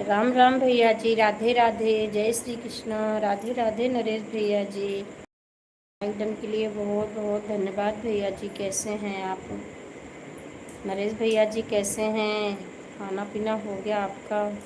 राम राम भैया जी, राधे राधे, जय श्री कृष्ण। राधे राधे नरेश भैया जी। आइटम के लिए बहुत बहुत धन्यवाद भैया जी। कैसे हैं आप? नरेश भैया जी कैसे हैं? खाना पीना हो गया आपका?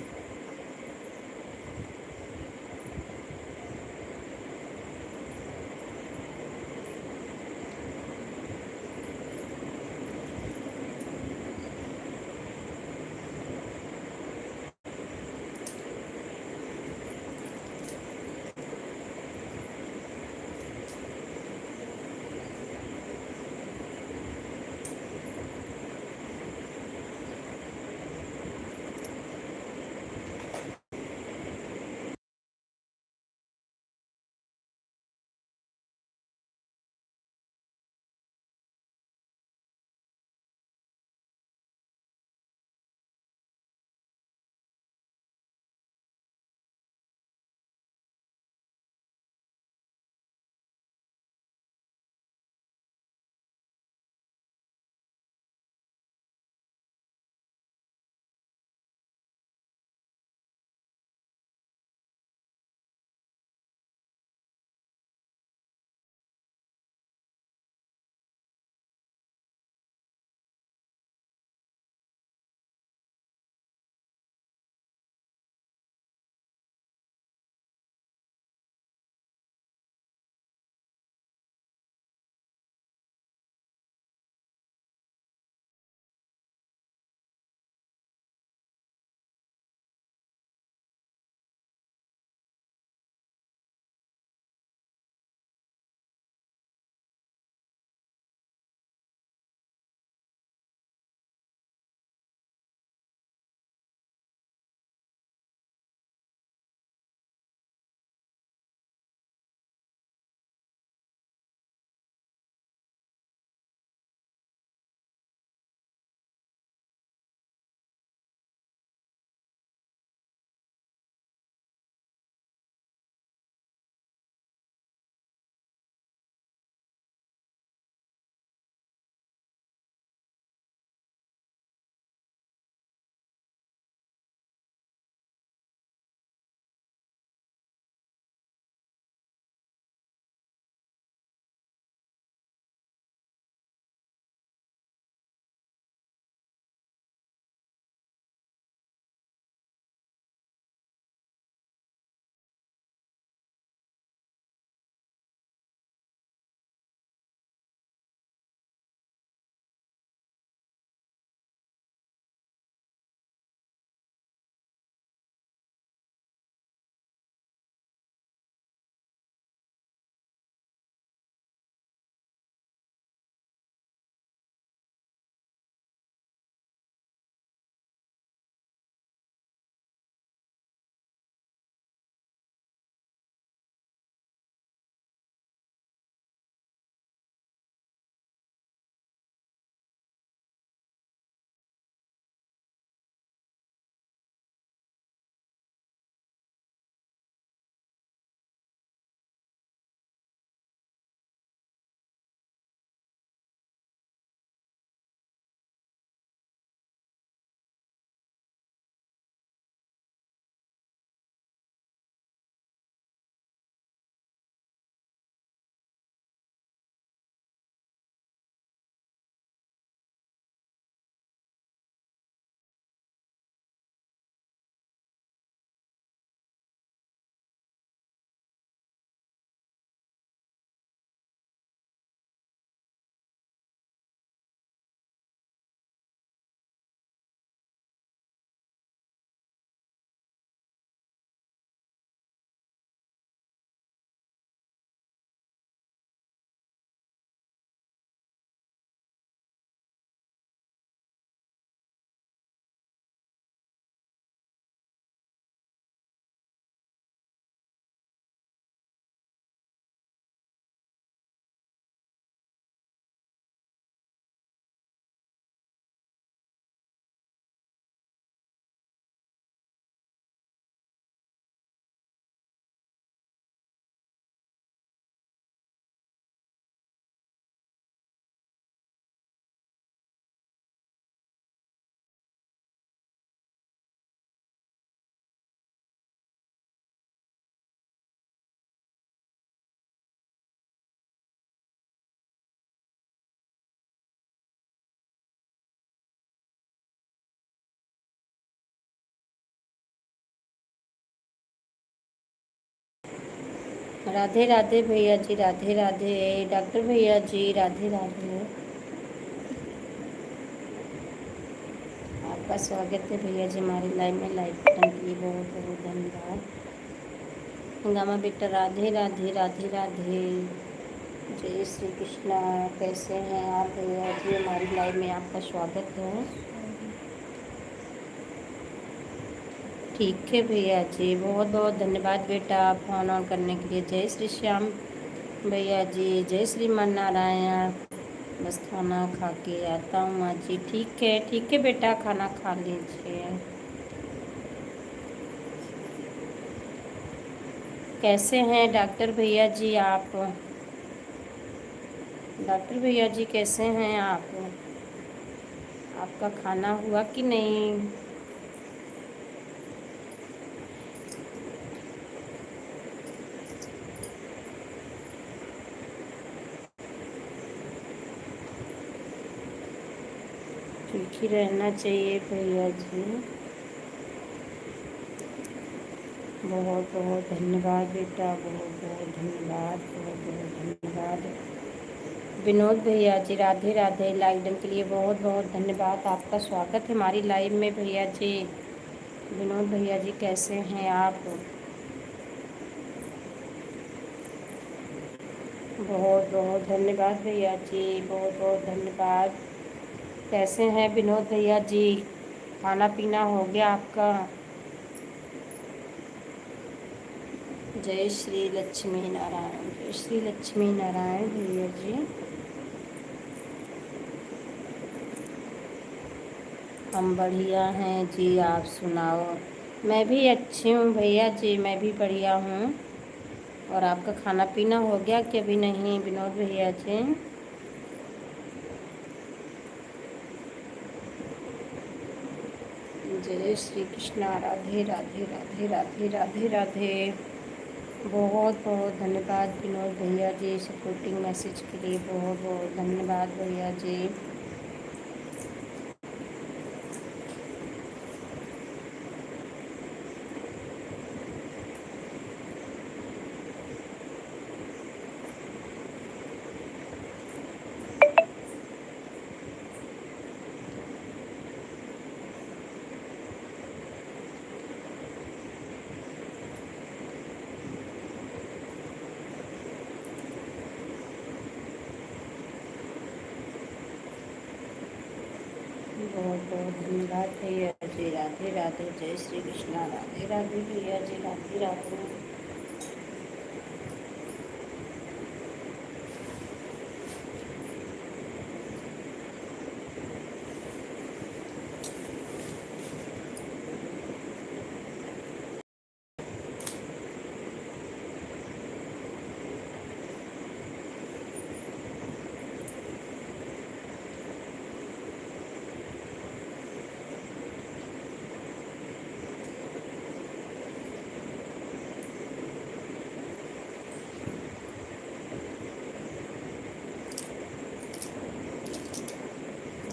राधे राधे भैया जी, राधे राधे। डॉक्टर भैया जी, राधे राधे। आपका स्वागत है भैया जी हमारी लाइव में। लाइव बटन के लिए बहुत बहुत धन्यवाद। हंगामा बेटा, राधे राधे, राधे राधे। जय श्री कृष्णा। कैसे हैं आप भैया जी? हमारी लाइव में आपका स्वागत है। ठीक है भैया जी, बहुत बहुत धन्यवाद बेटा फोन ऑन करने के लिए। जय श्री श्याम भैया जी, जय श्रीमान नारायण। बस खाना खा के आता हूँ माँ जी। ठीक है बेटा, खाना खा लीजिए। कैसे हैं डॉक्टर भैया जी आप? डॉक्टर भैया जी कैसे हैं आप? आपका खाना हुआ कि नहीं? ठीक ही रहना चाहिए भैया जी। बहुत बहुत धन्यवाद बेटा, बहुत बहुत धन्यवाद, बहुत बहुत धन्यवाद। विनोद भैया जी, राधे राधे। लाइव डन के लिए बहुत बहुत धन्यवाद। आपका स्वागत है हमारी लाइव में भैया जी। विनोद भैया जी कैसे हैं आप? बहुत बहुत धन्यवाद भैया जी, बहुत बहुत धन्यवाद। कैसे हैं विनोद भैया जी? खाना पीना हो गया आपका? जय श्री लक्ष्मी नारायण, जय श्री लक्ष्मी नारायण भैया जी। हम बढ़िया हैं जी, आप सुनाओ। मैं भी अच्छी हूँ भैया जी, मैं भी बढ़िया हूँ। और आपका खाना पीना हो गया कि अभी नहीं विनोद भैया जी? जय श्री कृष्णा। राधे राधे, राधे राधे, राधे राधे। बहुत बहुत धन्यवाद विनोद भैया जी, सपोर्टिंग मैसेज के लिए बहुत बहुत धन्यवाद भैया जी। बहुत बहुत धन्यवाद भैया जी, राधे राधे। जय श्री कृष्णा। राधे राधे भैया जी, राधे राधे।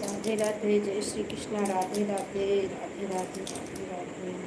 राधे राधे। जय श्री कृष्णा। राधे राधे, राधे राधे, राधे राधे।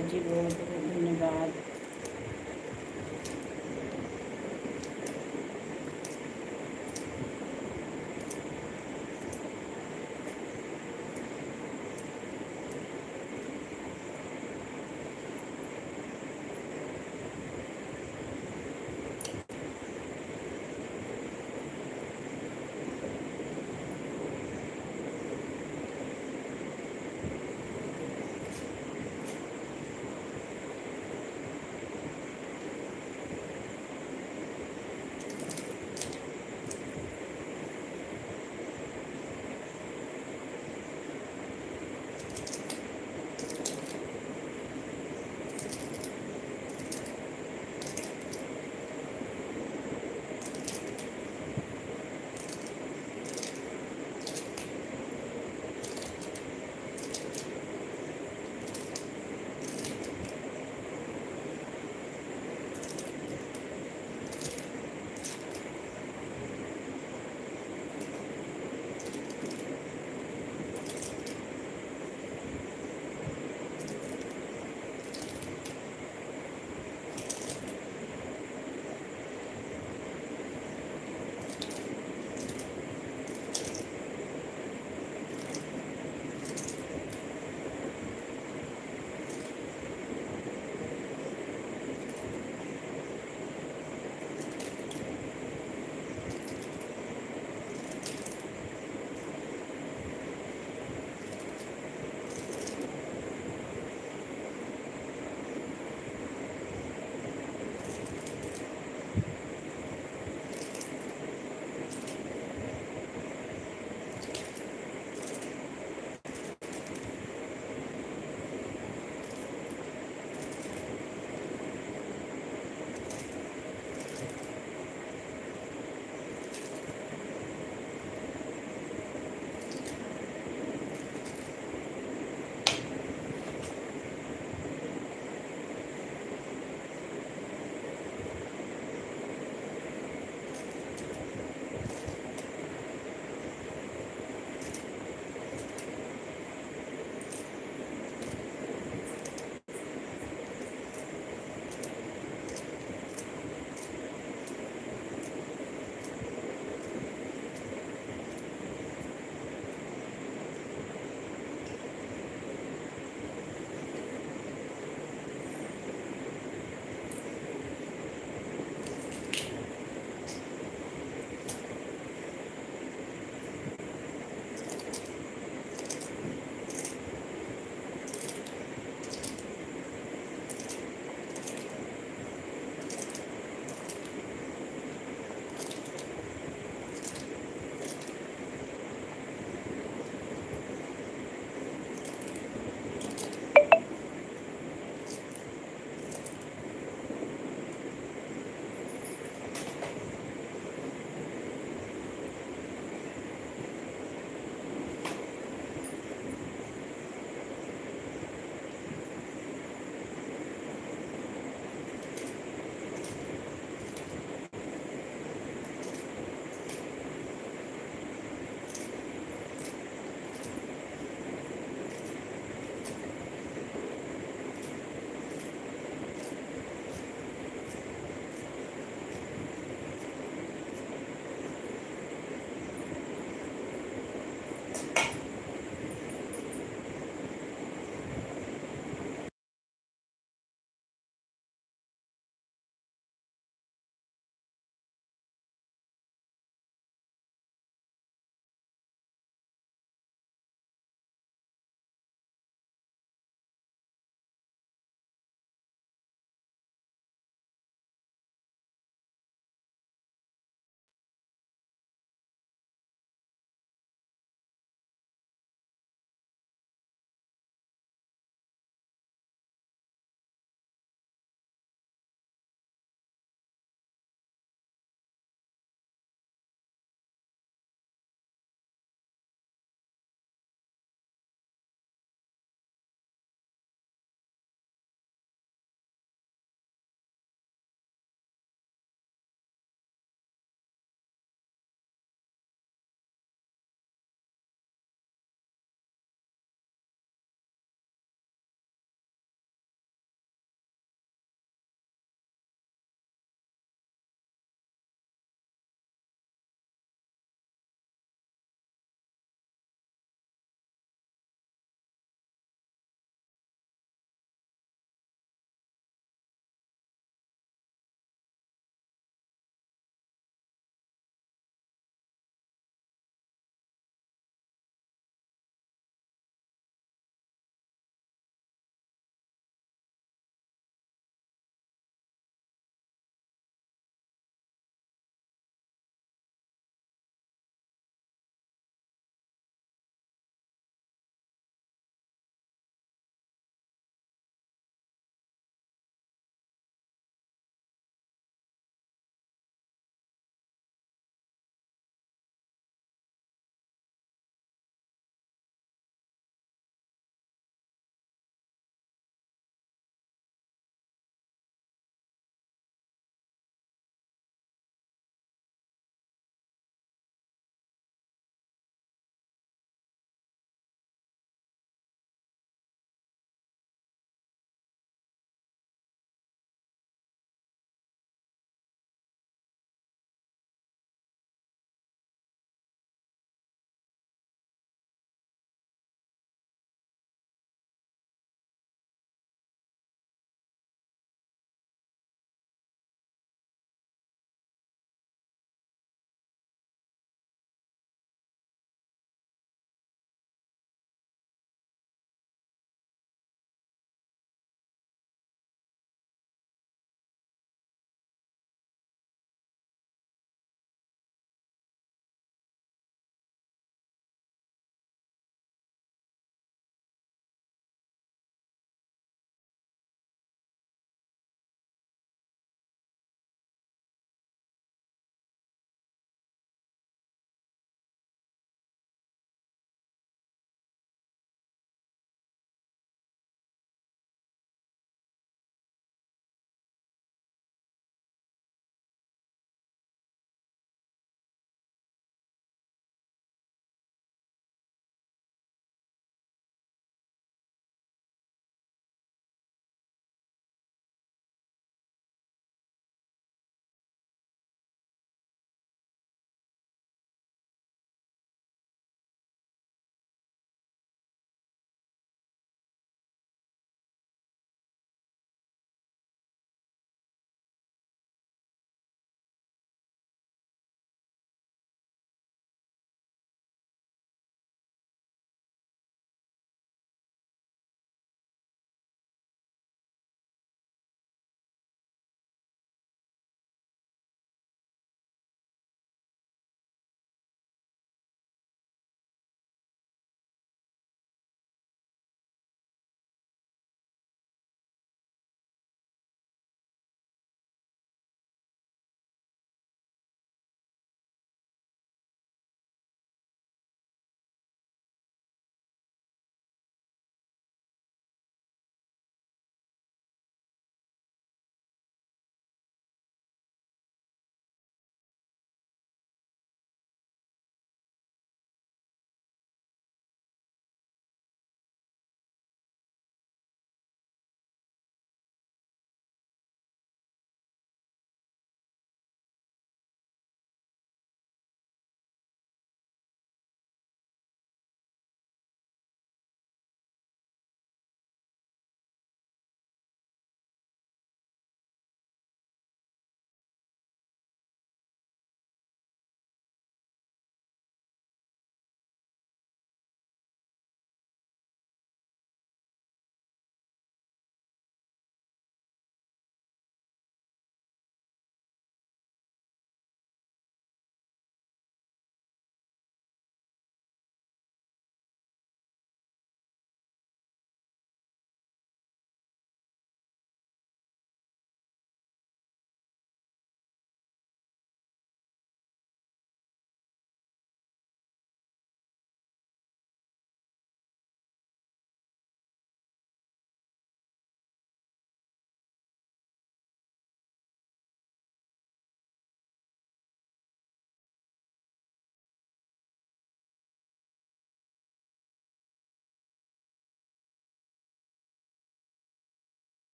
भैया जी, बहुत बहुत धन्यवाद।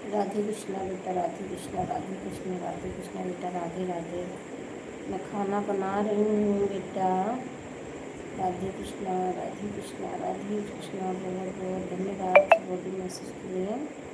राधे कृष्णा बेटा, राधे कृष्णा, राधे कृष्णा, राधे कृष्णा बेटा, राधे राधे। मैं खाना बना रही हूँ बेटा। राधे कृष्णा, राधे कृष्णा, राधे कृष्णा। बहुत बहुत धन्यवाद बॉडी मैसेज के लिए।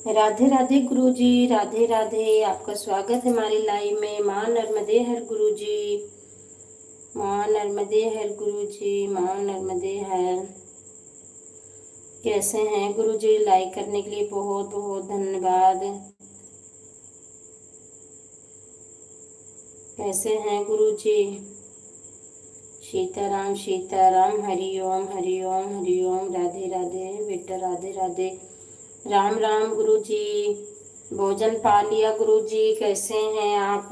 राधे राधे गुरु जी, राधे राधे। आपका स्वागत है हमारी लाइव में। माँ नर्मदे हर गुरु जी, माँ नर्मदे हर गुरु जी, माँ नर्मदे हर। कैसे हैं गुरु जी? लाइक करने के लिए बहुत बहुत धन्यवाद। कैसे हैं गुरु जी? सीताराम सीताराम, हरिओम हरिओम हरिओम। राधे राधे बेटा, राधे राधे। राम राम गुरु जी। भोजन पा लिया गुरु जी? कैसे हैं आप?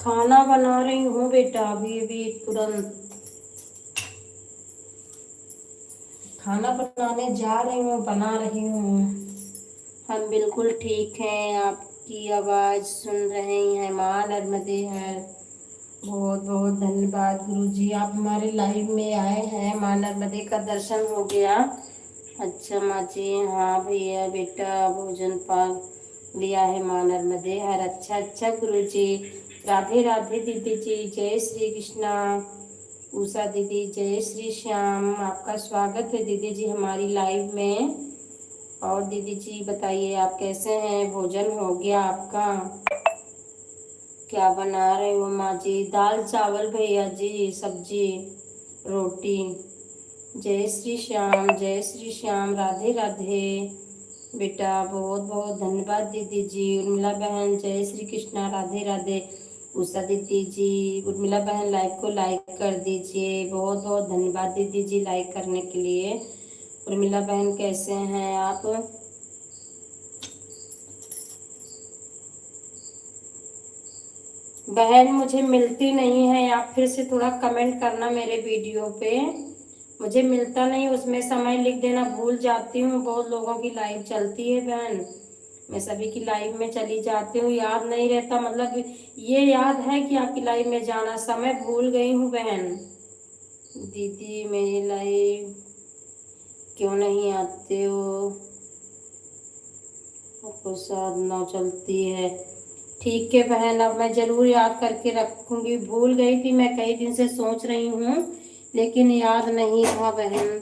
खाना बना रही हूँ बेटा, अभी अभी तुरंत खाना बनाने जा रही हूँ, बना रही हूँ। हम बिल्कुल ठीक हैं। आपकी आवाज़ सुन रहे हैं। माँ नर्मदे है। बहुत बहुत धन्यवाद गुरु जी, आप हमारे लाइव में आए हैं। माँ नर्मदे का दर्शन हो गया। अच्छा माँ जी, हाँ भैया बेटा, भोजन पाल लिया है माँ नर्मदे हर। अच्छा अच्छा गुरु जी। राधे राधे दीदी जी, जय श्री कृष्णा। उषा दीदी, जय श्री श्याम। आपका स्वागत है दीदी जी हमारी लाइव में। और दीदी जी बताइए, आप कैसे हैं? भोजन हो गया आपका? क्या बना रहे हो माँ जी? दाल चावल भैया जी, सब्जी रोटी। जय श्री श्याम, जय श्री श्याम, राधे राधे बेटा, बहुत बहुत धन्यवाद दीदी जी। उर्मिला बहन जय श्री कृष्णा, राधे राधे। उषा दीदी जी, उर्मिला बहन लाइव को लाइक कर दीजिए, बहुत बहुत धन्यवाद दीदी जी लाइक करने के लिए। उर्मिला बहन कैसे हैं आप? बहन मुझे मिलती नहीं है, आप फिर से थोड़ा कमेंट करना मेरे वीडियो पे, मुझे मिलता नहीं, उसमें समय लिख देना, भूल जाती हूँ। बहुत लोगों की लाइव चलती है बहन, मैं सभी की लाइव में चली जाती हूँ, याद नहीं रहता, मतलब ये याद है कि आपकी लाइव में जाना, समय भूल गई हूँ बहन। दीदी मेरी लाइव क्यों नहीं आते हो? आपको साधना चलती है। ठीक है बहन, अब मैं जरूर याद करके रखूंगी, भूल गई थी, मैं कई दिन से सोच रही हूँ लेकिन याद नहीं था बहन,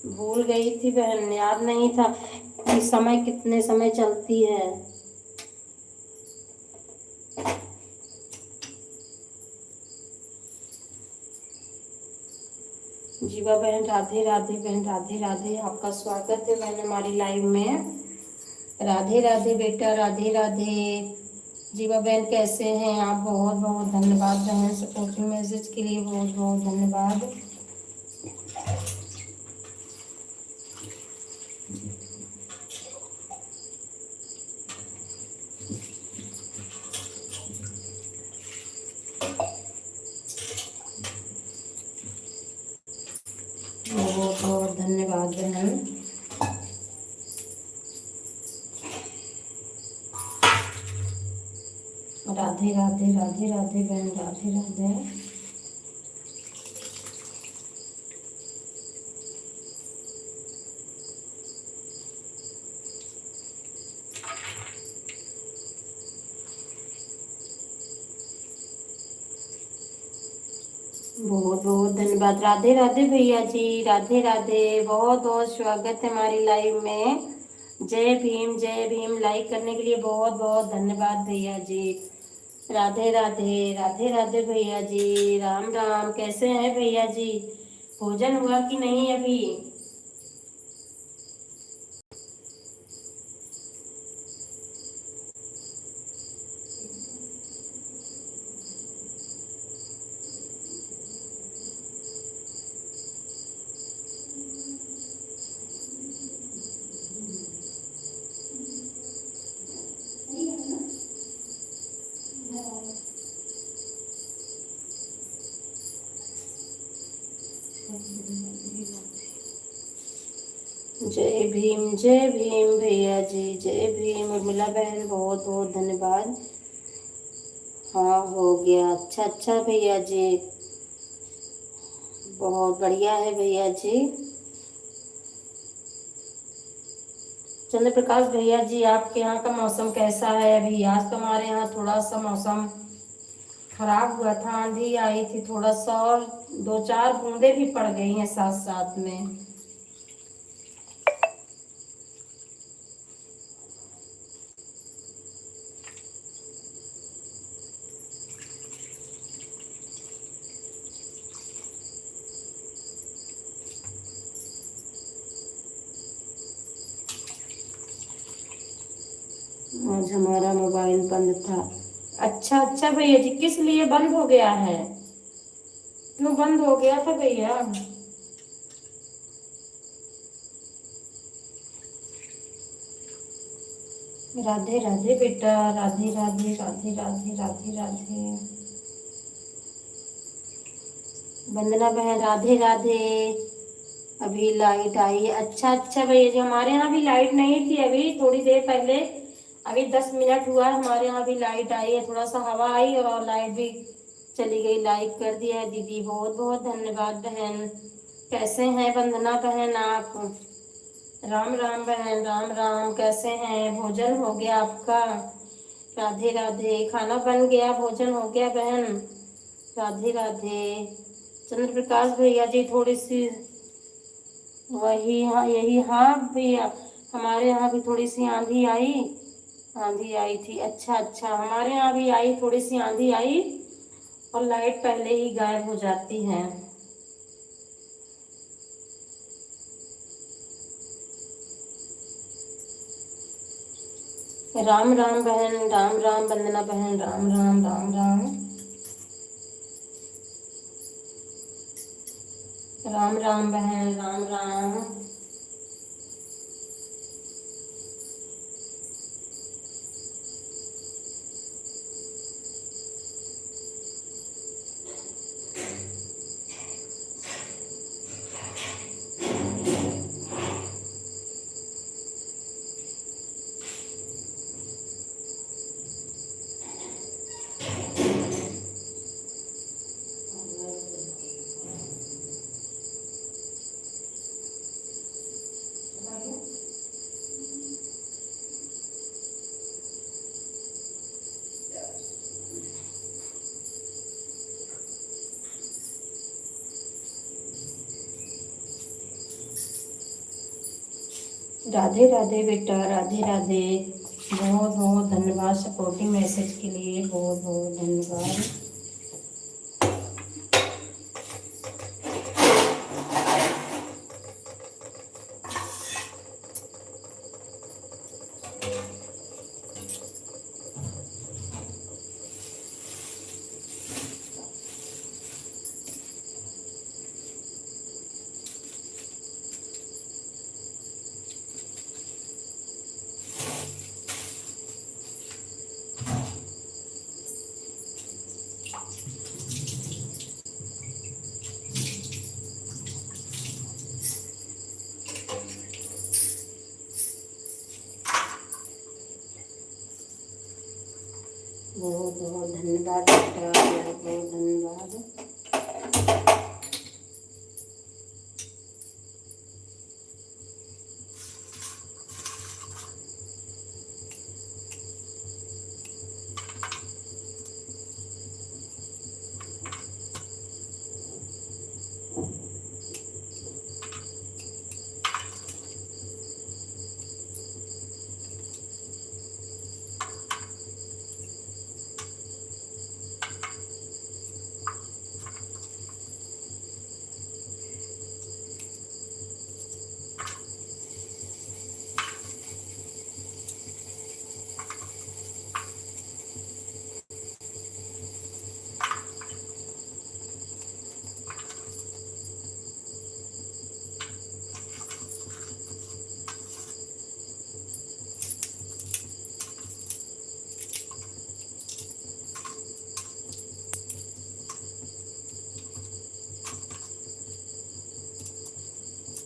भूल गई थी बहन, याद नहीं था कि समय कितने समय चलती है। जीवा बहन राधे राधे, बहन राधे राधे, आपका स्वागत है बहन हमारी लाइव में। राधे राधे बेटा, राधे राधे। जीवा बहन कैसे हैं आप? बहुत बहुत धन्यवाद बहन, सपोर्टिंग मैसेज के लिए बहुत बहुत धन्यवाद। बहुत बहुत धन्यवाद बहन। राधे राधे, राधे राधे बहन, राधे राधे। बहुत बहुत धन्यवाद, राधे राधे भैया जी, राधे राधे, बहुत बहुत स्वागत है हमारी लाइव में। जय भीम, जय भीम, लाइक करने के लिए बहुत बहुत धन्यवाद भैया जी। राधे राधे, राधे राधे भैया जी, राम राम, कैसे हैं भैया जी? भोजन हुआ कि नहीं अभी? जय भीम भैया जी, जय भीम। उर्मिला बहन बहुत बहुत धन्यवाद। हाँ हो गया, अच्छा अच्छा भैया जी, बहुत बढ़िया है भैया जी। चंद्र प्रकाश भैया जी, आपके यहाँ का मौसम कैसा है अभी? आज तो हमारे यहाँ थोड़ा सा मौसम खराब हुआ था, आंधी आई थी थोड़ा सा, और दो चार बूंदे भी पड़ गई हैं साथ साथ में। आज हमारा मोबाइल बंद था। अच्छा अच्छा भैया जी, किस लिए बंद हो गया है? क्यों बंद हो गया था भैया? राधे राधे बेटा, राधे राधे, राधे राधे, राधे राधे। वंदना बहन राधे राधे। अभी लाइट आई है, अच्छा अच्छा भैया जी, हमारे यहाँ भी लाइट नहीं थी अभी थोड़ी देर पहले, अभी 10 मिनट हुआ है, हमारे यहाँ भी लाइट आई है, थोड़ा सा हवा आई और लाइट भी चली गई। लाइक कर दिया है दीदी, बहुत बहुत धन्यवाद बहन। कैसे हैं वंदना बहन आप? राम राम बहन, राम राम, कैसे हैं? भोजन हो गया आपका? राधे राधे, खाना बन गया, भोजन हो गया बहन? राधे राधे। चंद्र प्रकाश भैया जी, थोड़ी सी वही, हाँ यही, हाँ भैया, हमारे यहाँ भी थोड़ी सी आंधी आई, आंधी आई थी। अच्छा अच्छा, हमारे यहाँ भी आई, थोड़ी सी आंधी आई और लाइट पहले ही गायब हो जाती है। राम राम बहन, राम राम वंदना बहन, राम राम राम राम राम राम बहन, राम राम। राधे राधे बेटा, राधे राधे। बहुत बहुत धन्यवाद सपोर्टिंग मैसेज के लिए, बहुत बहुत धन्यवाद। बहुत बहुत धन्यवाद बेटा, बहुत बहुत धन्यवाद।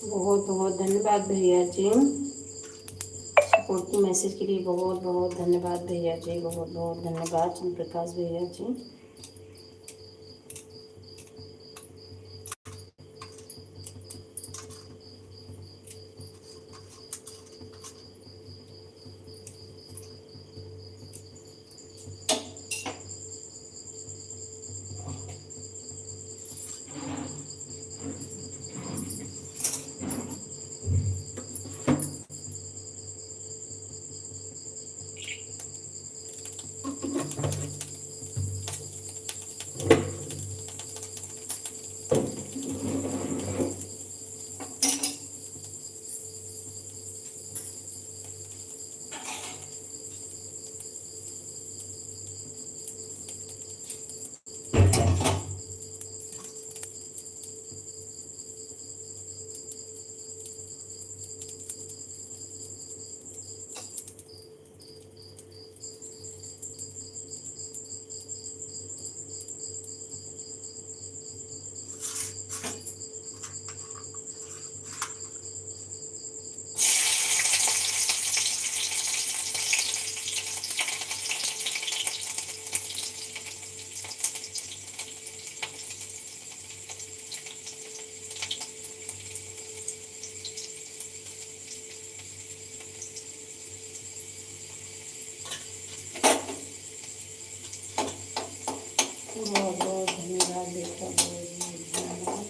बहुत बहुत धन्यवाद भैया जी, सपोर्टिंग मैसेज के लिए बहुत बहुत धन्यवाद भैया जी, बहुत बहुत धन्यवाद चंद्र प्रकाश भैया जी। बहुत बहुत धन्यवाद बेटा, बहुत बहुत धन्यवाद।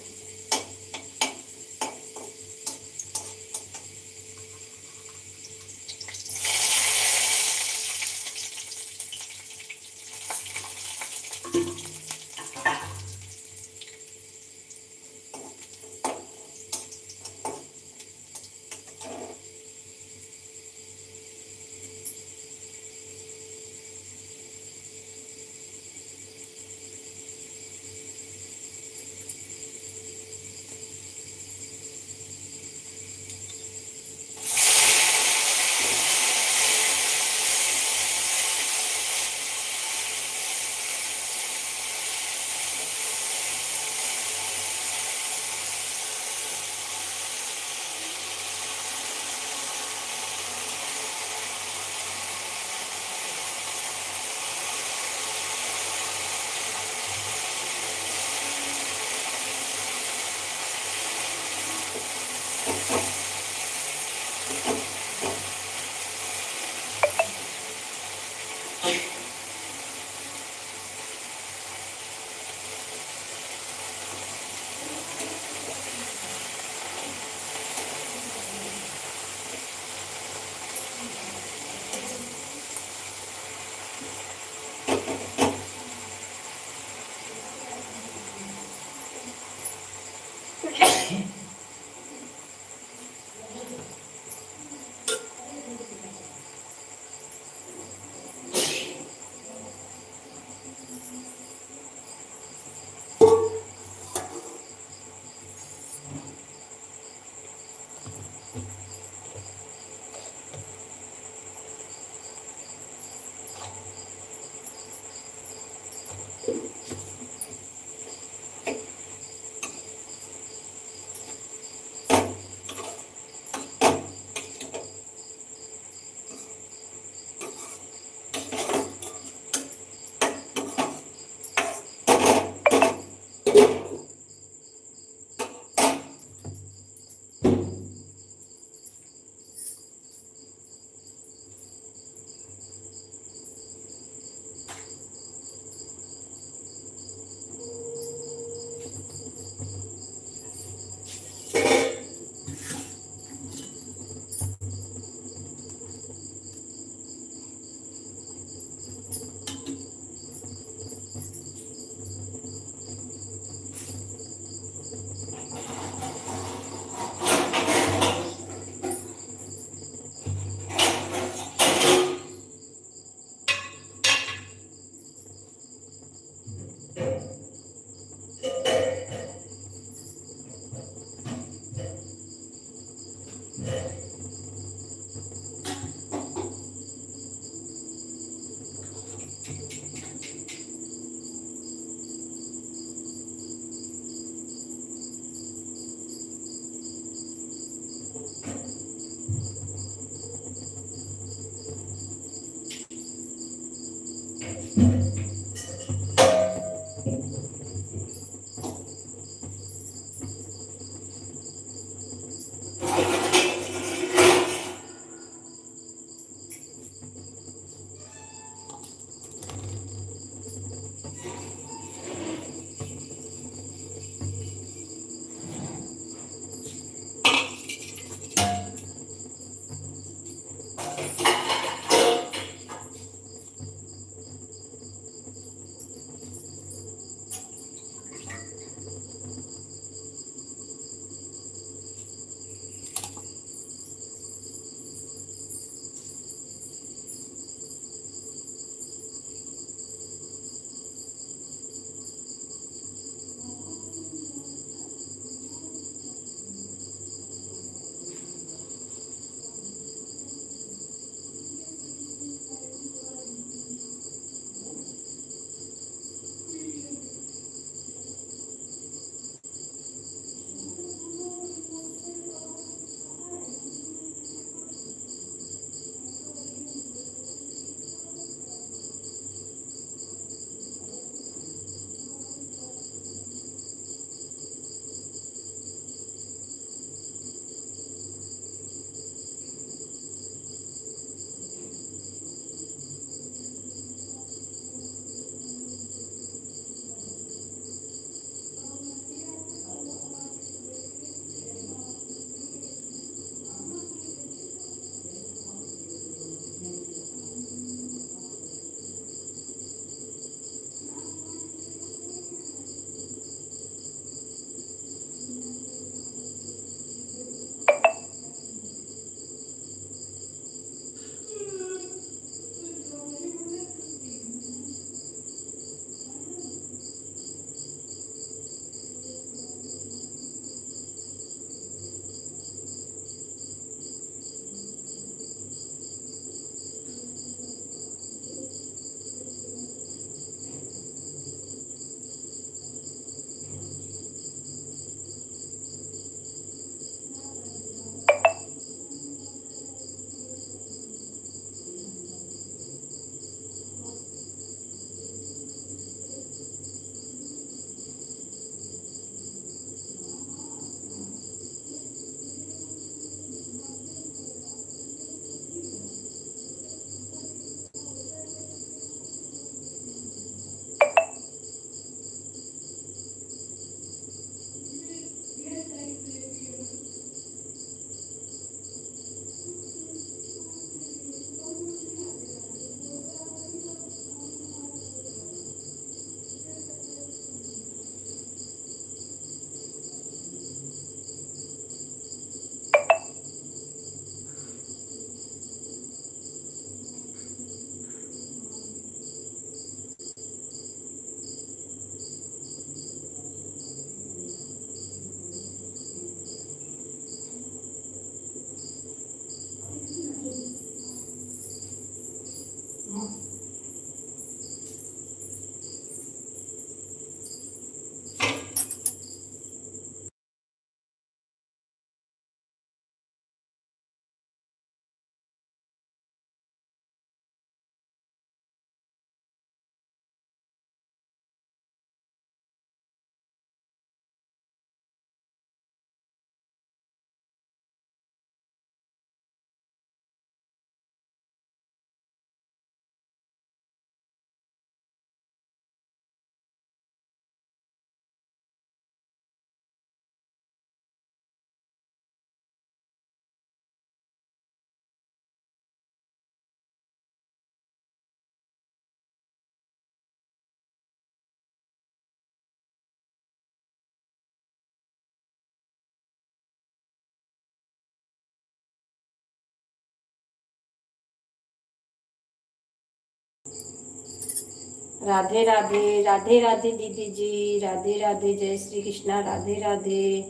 राधे राधे, राधे राधे दीदी जी, राधे राधे, जय श्री कृष्णा, राधे राधे।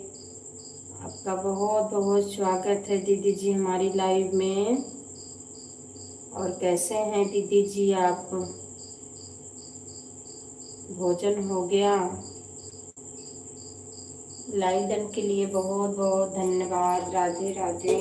आपका बहुत बहुत स्वागत है दीदी जी हमारी लाइव में। और कैसे हैं दीदी जी आप? भोजन हो गया? लाइव डन के लिए बहुत बहुत धन्यवाद। राधे राधे।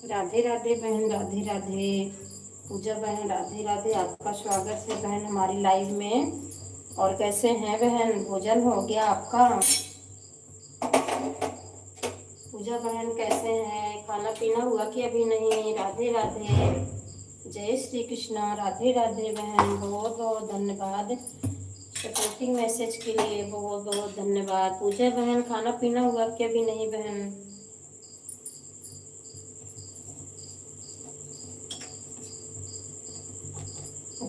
राधे राधे बहन, राधे राधे। पूजा बहन राधे राधे, आपका स्वागत है बहन हमारी लाइव में। और कैसे हैं बहन, भोजन हो गया आपका? पूजा बहन कैसे हैं, खाना पीना हुआ कि अभी नहीं? राधे राधे, जय श्री कृष्णा। राधे राधे बहन, बहुत बहुत धन्यवाद सपोर्टिंग मैसेज के लिए, बहुत बहुत धन्यवाद। पूजा बहन खाना पीना हुआ कि अभी नहीं बहन?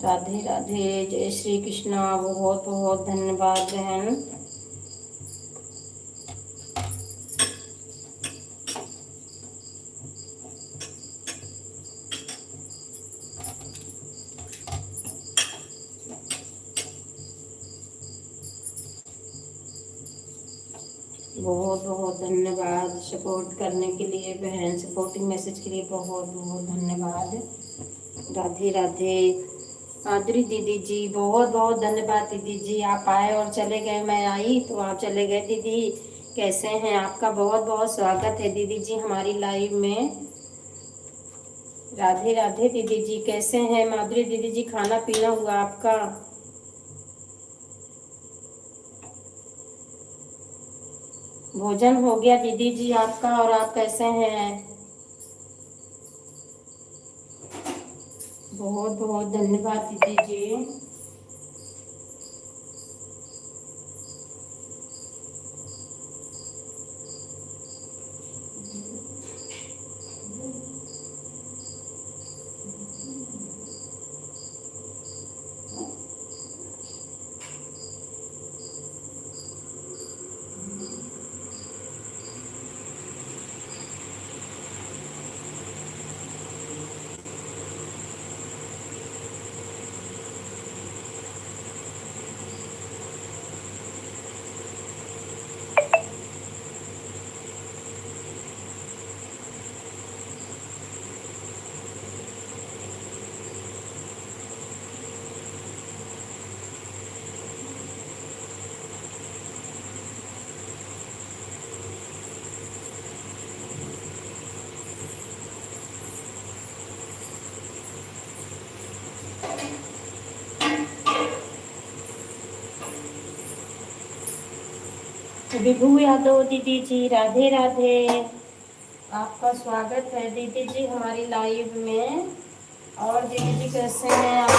राधे राधे, जय श्री कृष्णा, बहुत बहुत धन्यवाद बहन। बहुत बहुत धन्यवाद सपोर्ट करने के लिए बहन, सपोर्टिंग मैसेज के लिए बहुत बहुत धन्यवाद। राधे राधे। माधुरी दीदी जी, बहुत बहुत धन्यवाद दीदी जी, आप आए और चले गए, मैं आई तो आप चले गए। दीदी कैसे हैं, आपका बहुत बहुत स्वागत है दीदी जी हमारी लाइव में। राधे राधे दीदी जी, कैसे हैं माधुरी दीदी जी, खाना पीना हुआ आपका? भोजन हो गया दीदी जी आपका, और आप कैसे हैं? बहुत बहुत धन्यवाद दीदी जी। विभू यादव दीदी जी, राधे राधे, आपका स्वागत है दीदी जी हमारी लाइव में। और दीदी जी कैसे हैं आप?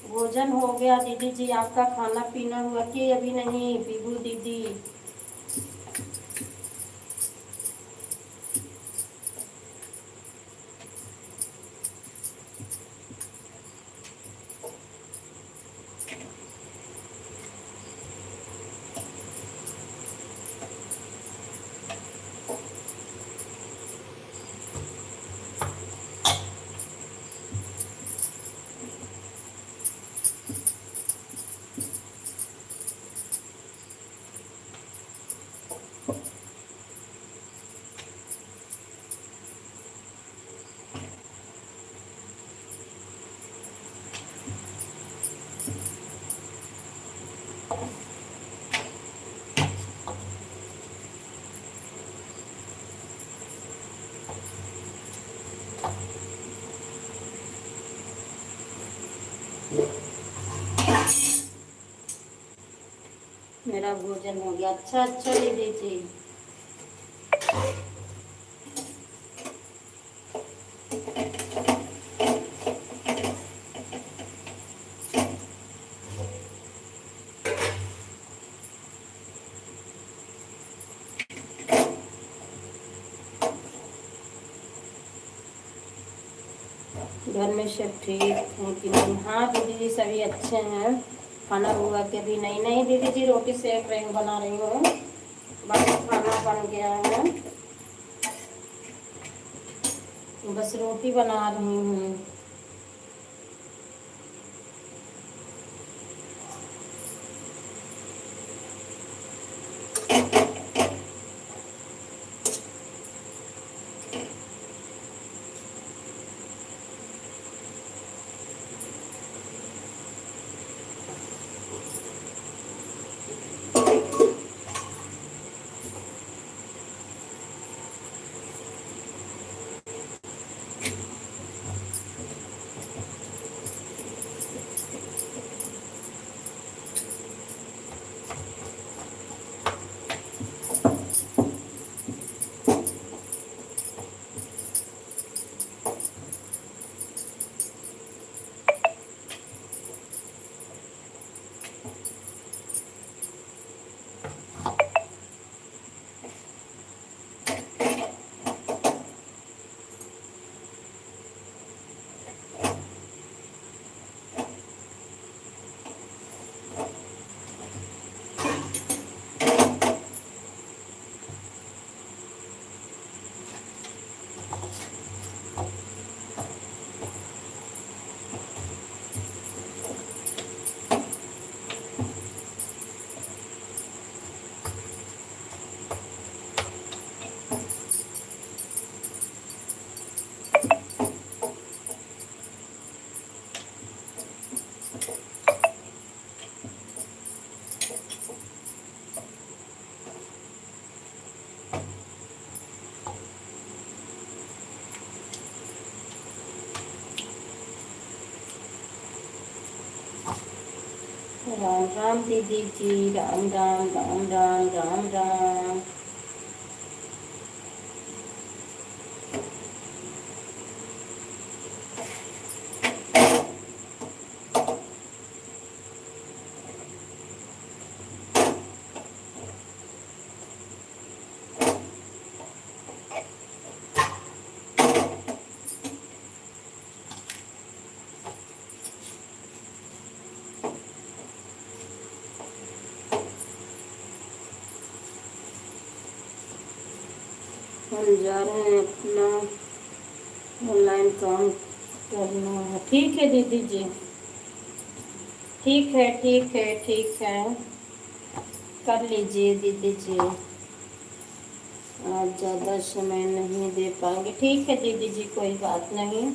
भोजन हो गया दीदी जी आपका, खाना पीना हुआ कि अभी नहीं विभू दीदी? मेरा भोजन हो गया। अच्छा अच्छा दीदी जी। घर में सब ठीक हैं कि नहीं? हाँ दीदी जी सभी अच्छे हैं। खाना हुआ कि अभी नहीं? नहीं दीदी जी, रोटी सेक रही हूँ, बना रही हूँ, बस खाना बन गया है, बस रोटी बना रही हूँ। राम राम दीदी जी, राम राम राम राम राम राम। हम जा रहे हैं अपना ऑनलाइन काम करना है। ठीक है दीदी जी, ठीक है ठीक है ठीक है, कर लीजिए दीदी जी। आज ज़्यादा समय नहीं दे पाएंगे, ठीक है दीदी जी, कोई बात नहीं।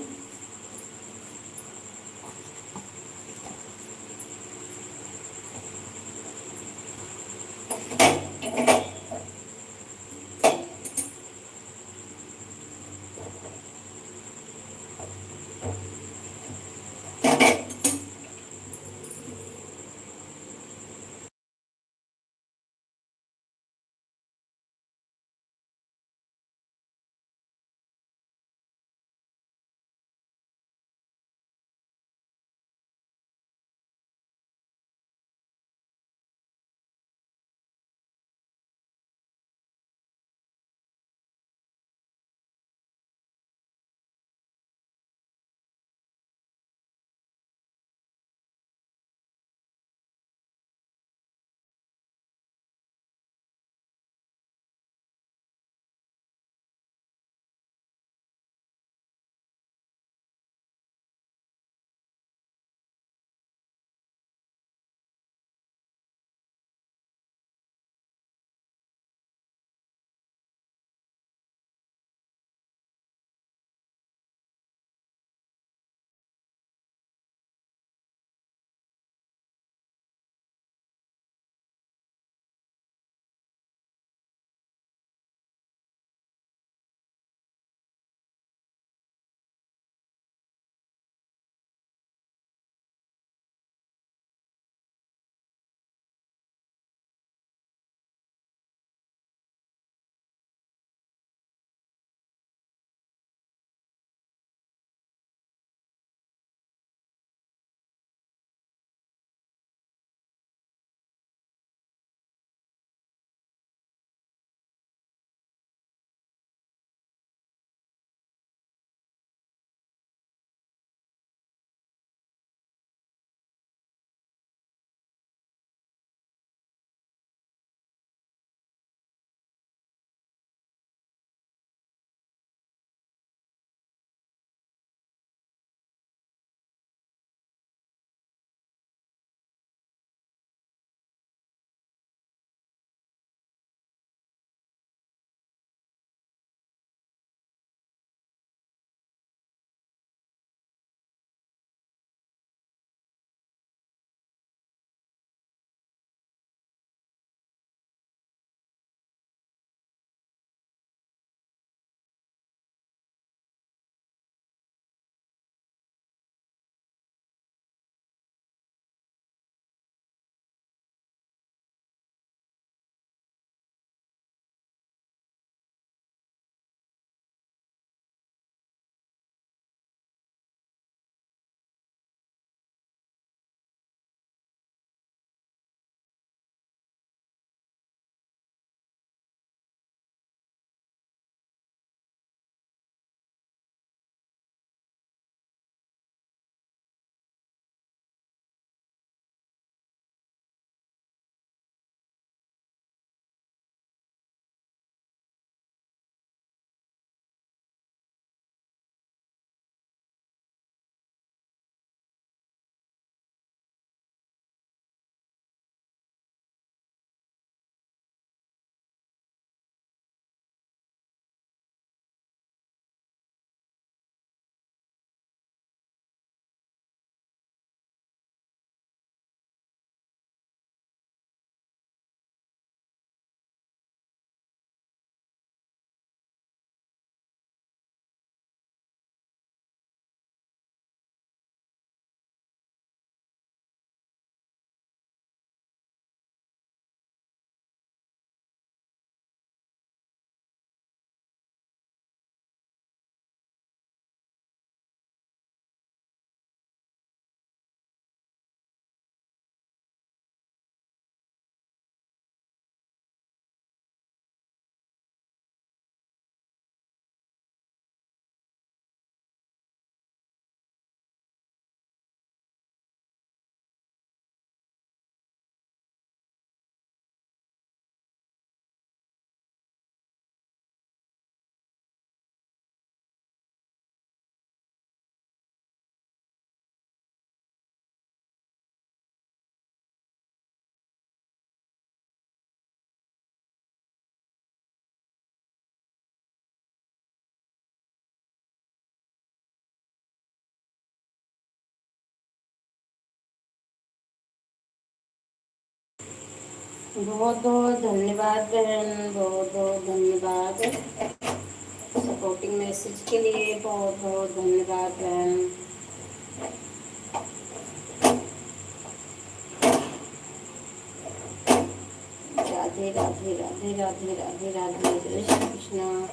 बहुत बहुत धन्यवाद बहन, बहुत बहुत धन्यवाद सपोर्टिंग मैसेज के लिए। बहुत बहुत धन्यवाद बहन। राधे राधे राधे राधे राधे राधे, जय श्री कृष्ण।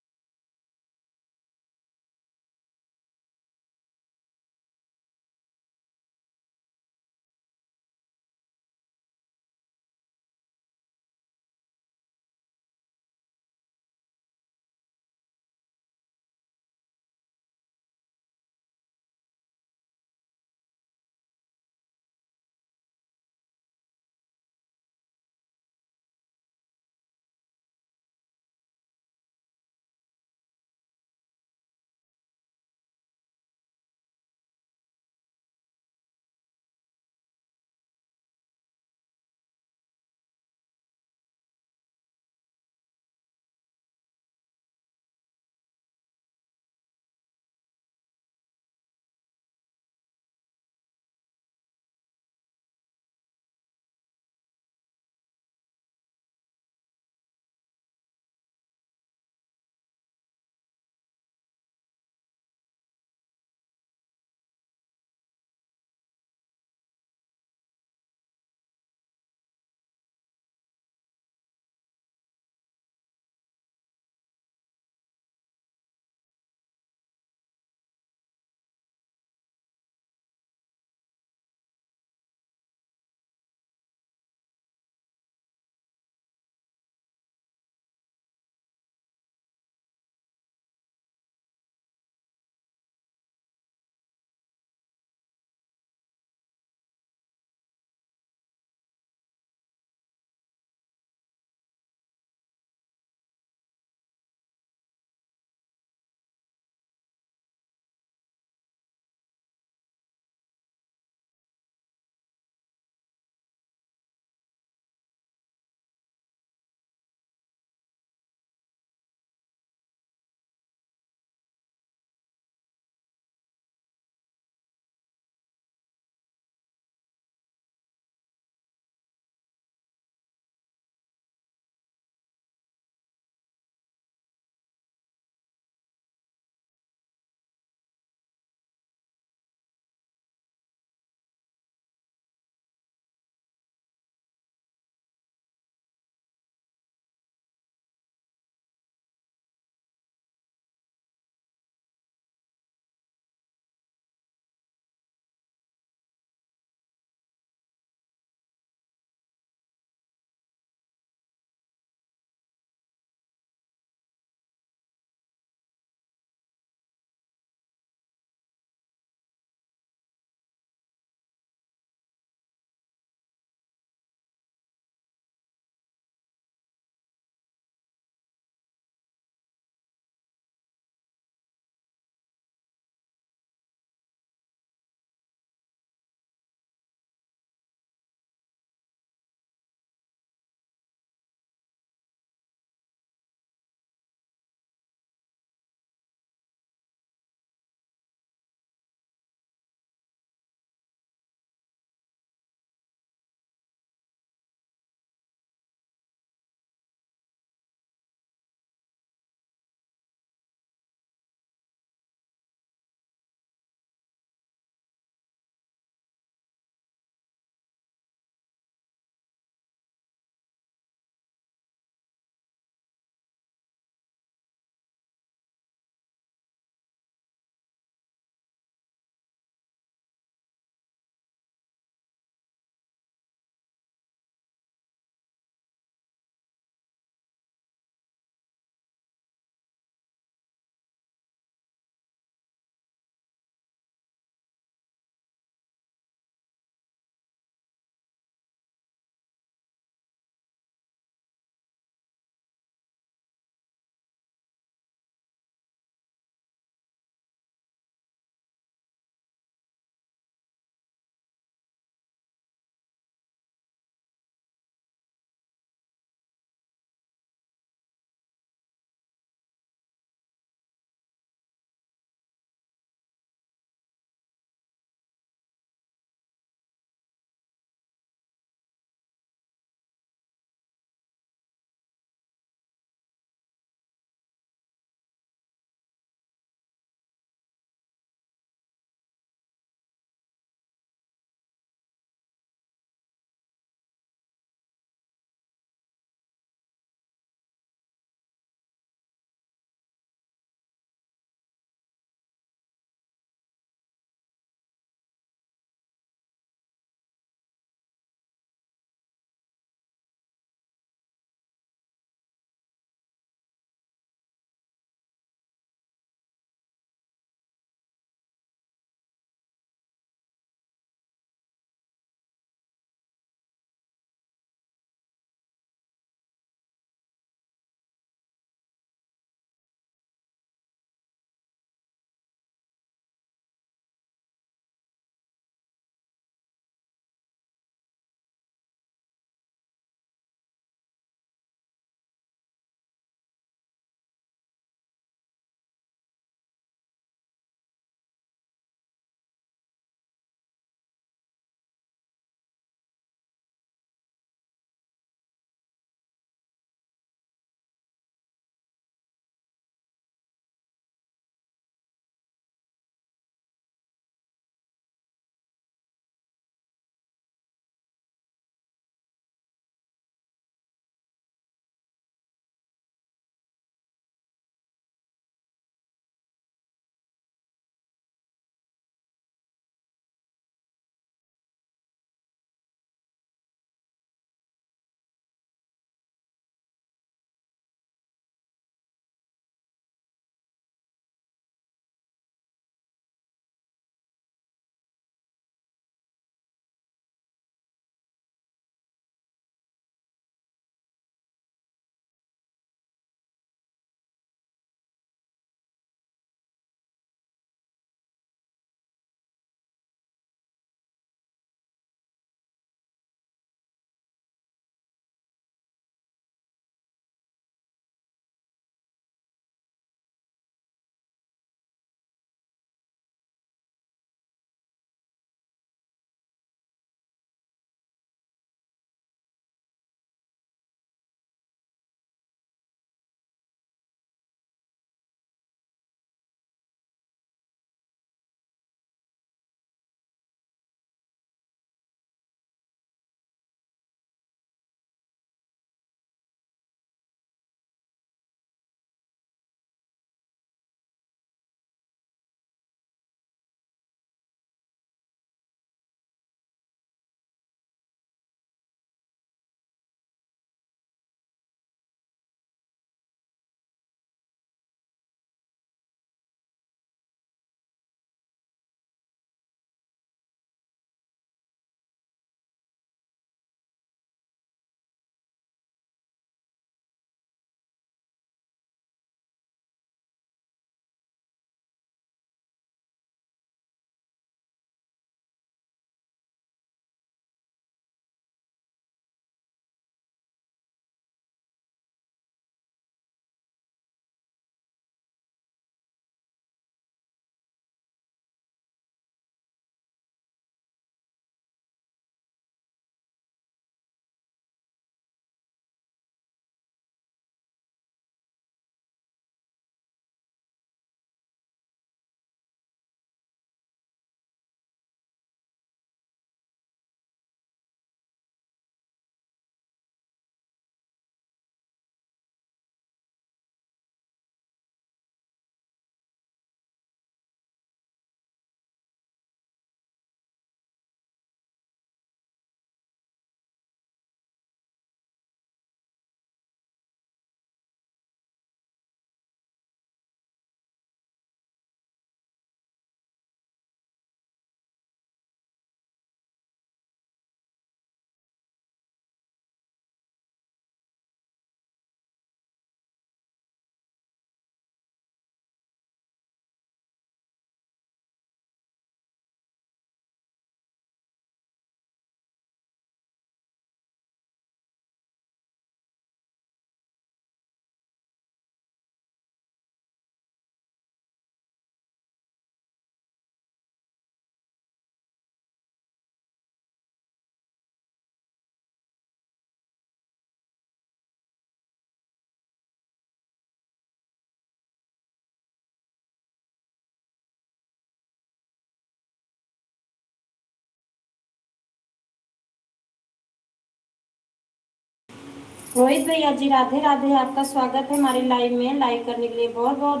रोहित भैया जी राधे राधे, आपका स्वागत है हमारी लाइव में। लाइव करने के लिए बहुत बहुत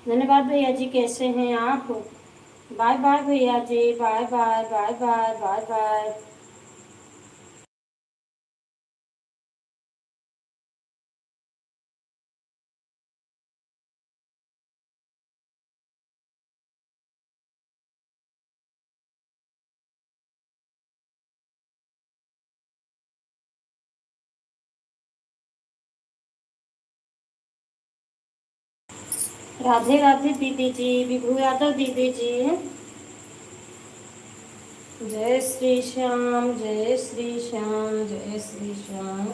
धन्यवाद भैया जी, कैसे हैं आप? बाय बाय भैया जी, bye bye bye bye bye bye. Radhe Radhe दीदी जी, विभू यादव दीदी जी, जय श्री श्याम जय श्री श्याम जय श्री श्याम।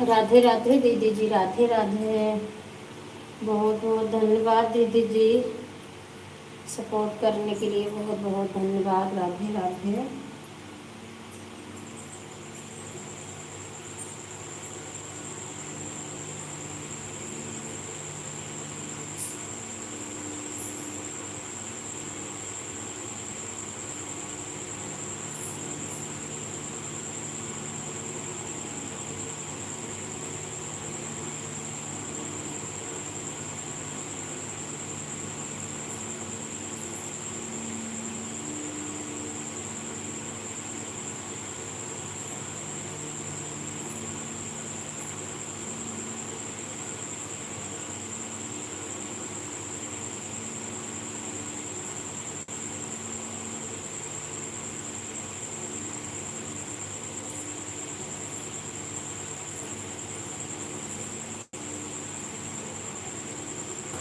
राधे राधे दीदी जी, राधे राधे। बहुत बहुत धन्यवाद दीदी जी, सपोर्ट करने के लिए बहुत बहुत धन्यवाद। राधे राधे।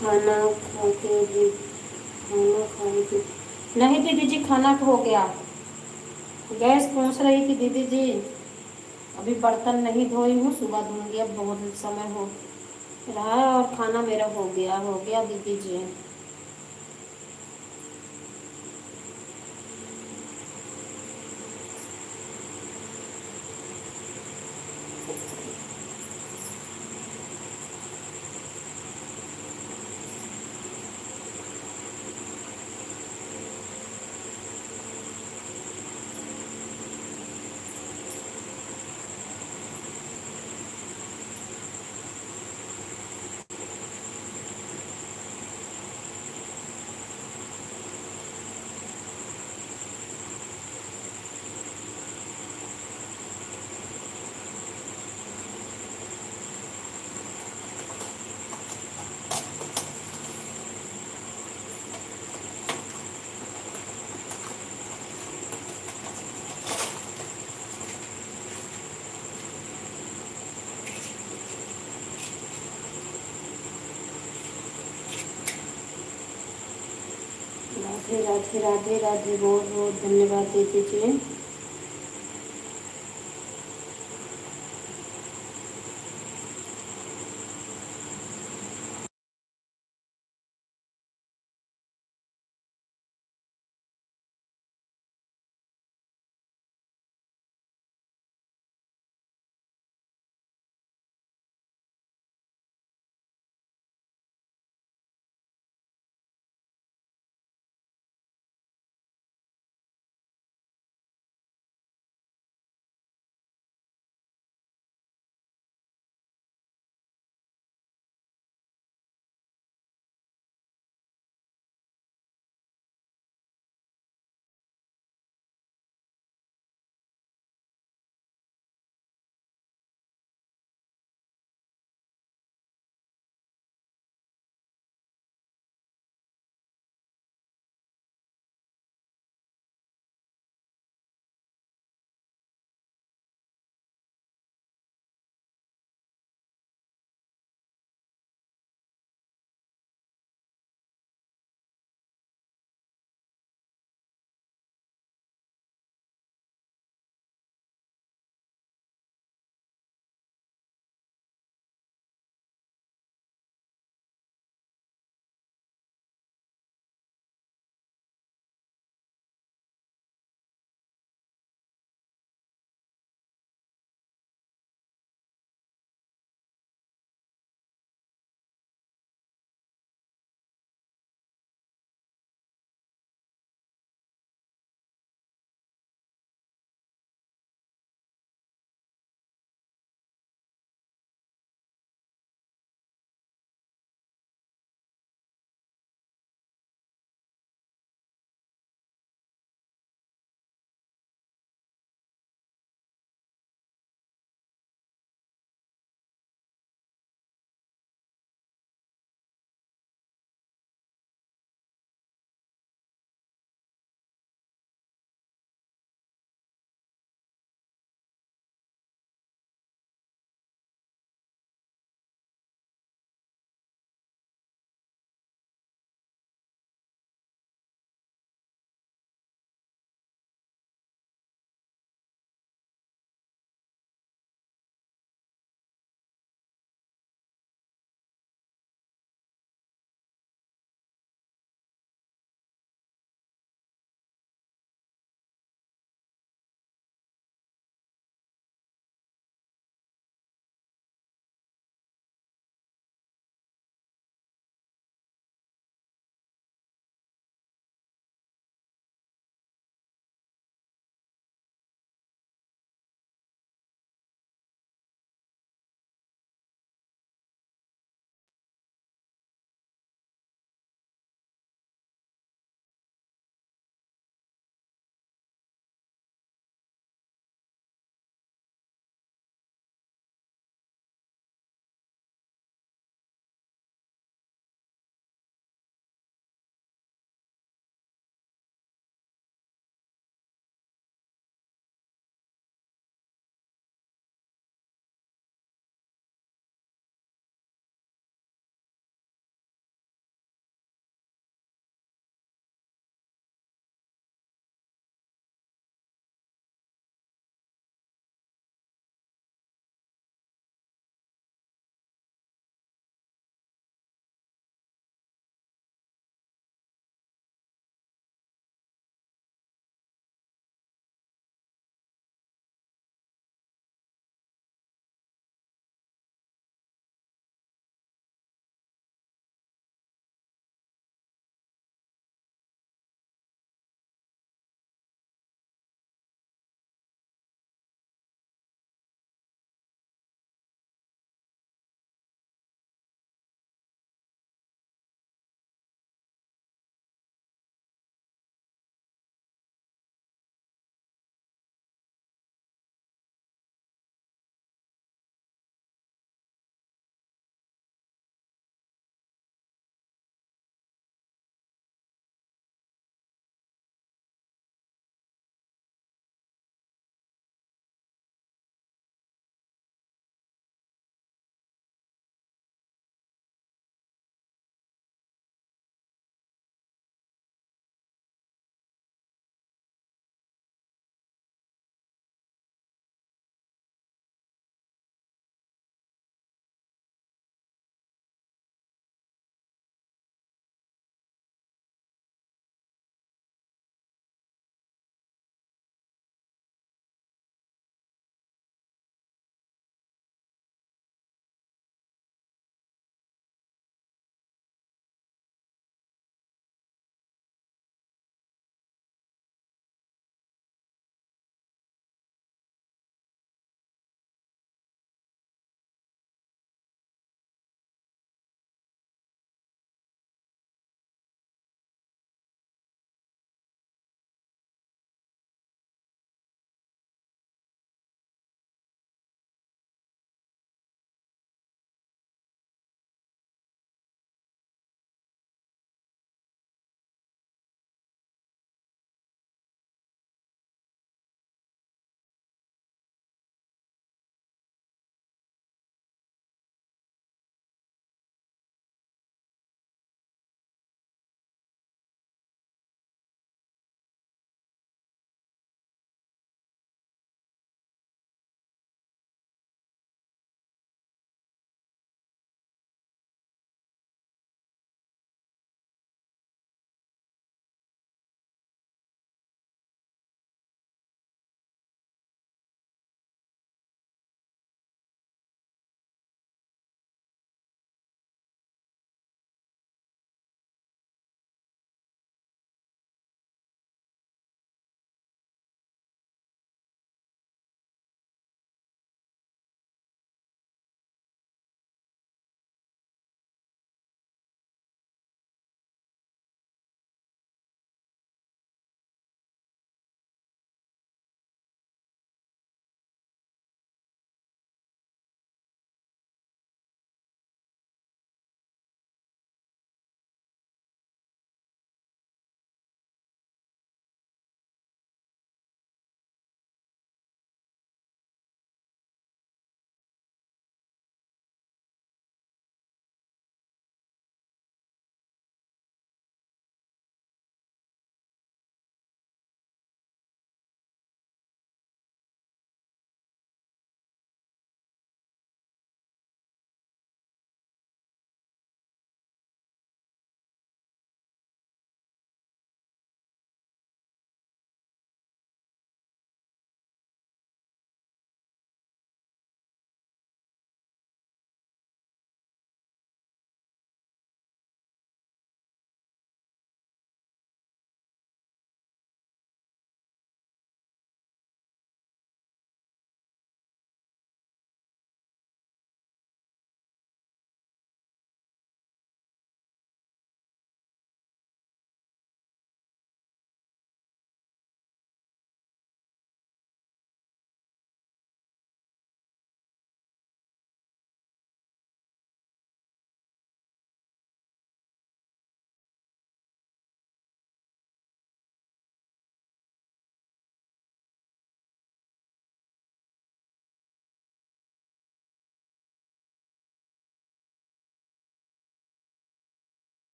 खाना खा के भी, खाना खाने की, नहीं दीदी जी, खाना हो गया। गैस पहुंच रही थी दीदी जी, अभी बर्तन नहीं धोई हूँ, सुबह धोऊंगी, अब बहुत समय हो रहा है। और खाना मेरा हो गया दीदी जी। राधे राधे राधे राधे, बहुत बहुत धन्यवाद दीदी जी।